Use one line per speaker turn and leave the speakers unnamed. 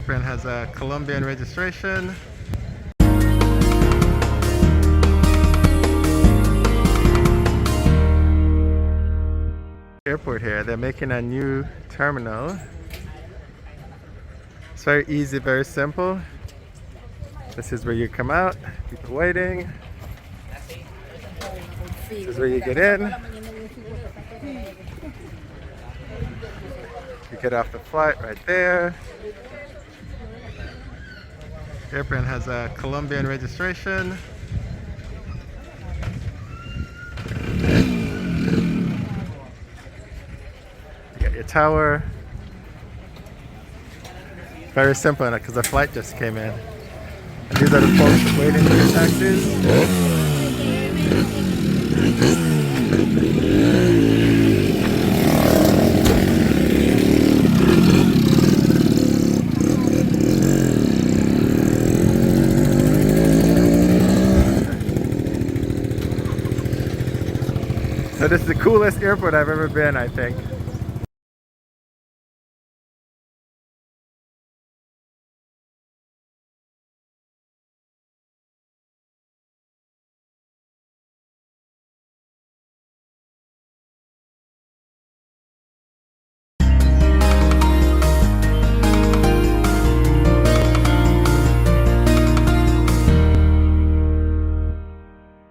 Airplane has a Colombian registration. Airport here, they're making a new terminal. It's very easy, very simple. This is where you come out, people waiting. This is where you get in. You get off the flight right there. Airplane has a Colombian registration. You got your tower. Very simple because the flight just came in. And these are the folks waiting for your taxis. So this is the coolest airport I've ever been, I think.